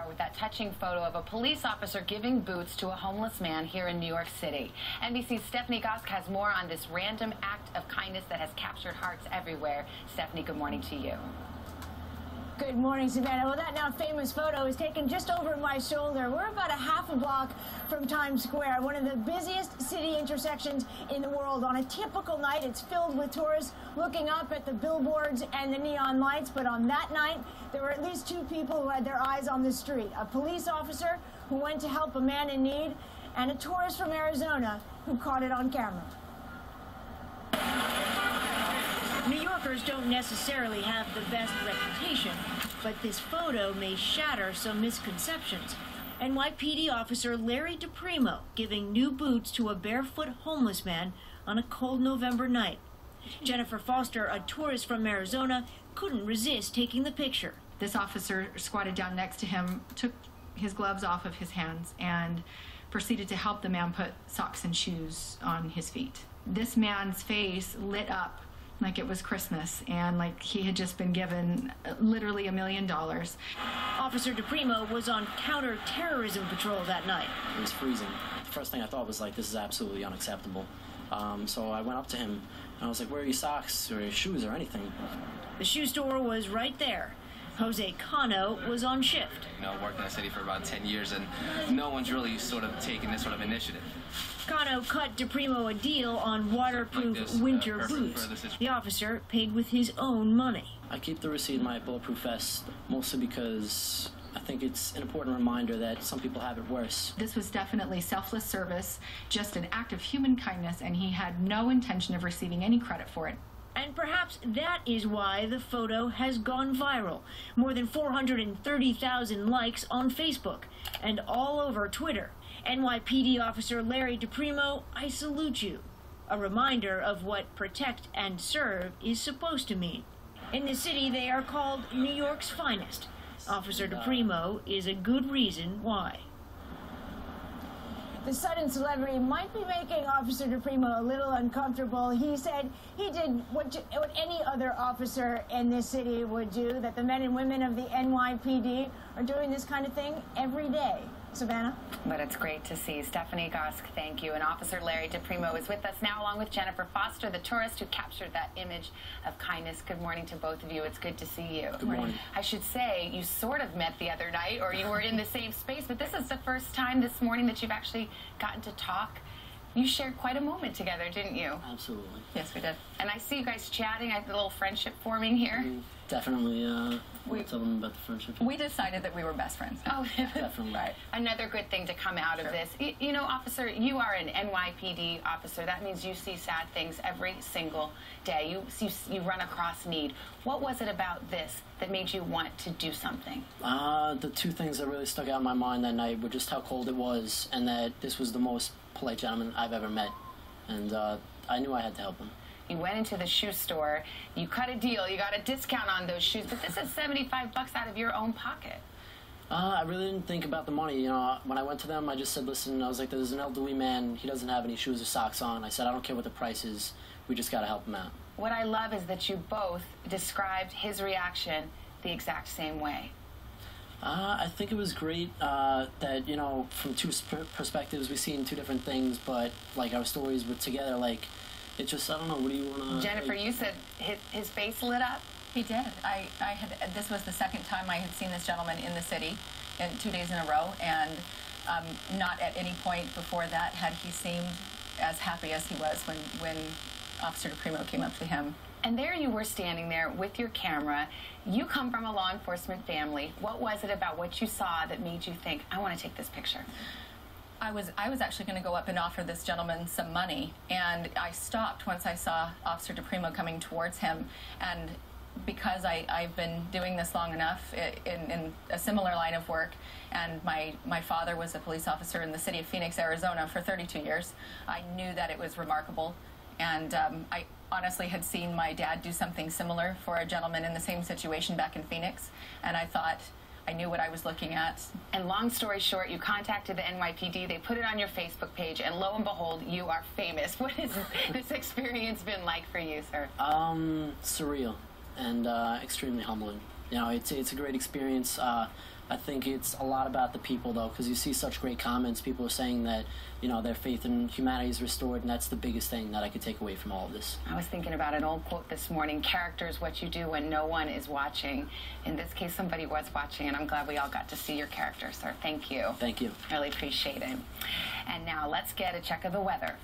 With that touching photo of a police officer giving boots to a homeless man here in New York City. NBC's Stephanie Gosk has more on this random act of kindness that has captured hearts everywhere. Stephanie, good morning to you. Good morning, Savannah. Well, that now famous photo is taken just over my shoulder. We're about a half a block from Times Square, one of the busiest city intersections in the world. On a typical night, it's filled with tourists looking up at the billboards and the neon lights. But on that night, there were at least two people who had their eyes on the street. A police officer who went to help a man in need, and a tourist from Arizona who caught it on camera. New Yorkers don't necessarily have the best reputation, but this photo may shatter some misconceptions. NYPD officer Larry DePrimo giving new boots to a barefoot homeless man on a cold November night. Jennifer Foster, a tourist from Arizona, couldn't resist taking the picture. This officer squatted down next to him, took his gloves off of his hands, and proceeded to help the man put socks and shoes on his feet. This man's face lit up like it was Christmas, and like he had just been given literally $1 million. Officer DePrimo was on counter-terrorism patrol that night. It was freezing. The first thing I thought was like, this is absolutely unacceptable. So I went up to him, and I was like, where are your socks or your shoes or anything? The shoe store was right there. Jose Cano was on shift. You know, worked in the city for about 10 years, and no one's really sort of taken this sort of initiative. Cano cut DePrimo a deal on waterproof like this, winter boots. The officer paid with his own money. I keep the receipt in my bulletproof vest mostly because I think it's an important reminder that some people have it worse. This was definitely selfless service, just an act of human kindness, and he had no intention of receiving any credit for it. And perhaps that is why the photo has gone viral. More than 430,000 likes on Facebook and all over Twitter. NYPD officer Larry DePrimo, I salute you. A reminder of what protect and serve is supposed to mean. In the city, they are called New York's finest. Officer DePrimo is a good reason why. The sudden celebrity might be making Officer DePrimo a little uncomfortable. He said he did what any other officer in this city would do, that the men and women of the NYPD are doing this kind of thing every day. Savannah? But it's great to see. Stephanie Gosk, thank you. And Officer Larry DePrimo is with us now, along with Jennifer Foster, the tourist who captured that image of kindness. Good morning to both of you. It's good to see you. Good morning. I should say, you sort of met the other night, or you were in the same space, but this is the first time this morning that you've actually gotten to talk. You shared quite a moment together, didn't you? Absolutely. Yes, we did. And I see you guys chatting. I have a little friendship forming here. Definitely, tell them about the friendship. We decided that we were best friends. Oh, definitely. Right. Another good thing to come out of this. You know, officer, you are an NYPD officer. That means you see sad things every single day. You run across need. What was it about this that made you want to do something? The two things that really stuck out in my mind that night were just how cold it was, and that this was the most polite gentleman I've ever met. And I knew I had to help him. You went into the shoe store, you cut a deal, you got a discount on those shoes, but this is $75 out of your own pocket. I really didn't think about the money. You know, when I went to them, I just said, listen, I was like, there's an elderly man, he doesn't have any shoes or socks on. I said, I don't care what the price is, we just gotta help him out. What I love is that you both described his reaction the exact same way. I think it was great that, you know, from two perspectives, we've seen two different things, but, like, our stories were together, like, it just, I don't know, what do you want to... Jennifer, you said his face lit up? He did. This was the second time I had seen this gentleman in the city in 2 days in a row, and not at any point before that had he seemed as happy as he was when Officer DePrimo came up to him. And there you were standing there with your camera. You come from a law enforcement family. What was it about what you saw that made you think, I want to take this picture? I was actually going to go up and offer this gentleman some money, and I stopped once I saw Officer DePrimo coming towards him. And because I've been doing this long enough in a similar line of work, and my father was a police officer in the city of Phoenix, Arizona for 32 years, I knew that it was remarkable. And I honestly had seen my dad do something similar for a gentleman in the same situation back in Phoenix, and I thought, I knew what I was looking at. And long story short, you contacted the NYPD, they put it on your Facebook page, and lo and behold, you are famous. What has this experience been like for you, sir? Surreal and extremely humbling. You know, it's a great experience. I I think it's a lot about the people, though, because you see such great comments. People are saying that, you know, their faith in humanity is restored, and that's the biggest thing that I could take away from all of this. I was thinking about an old quote this morning: character is what you do when no one is watching. In this case, somebody was watching, and I'm glad we all got to see your character, sir. Thank you. Thank you. Really appreciate it. And now let's get a check of the weather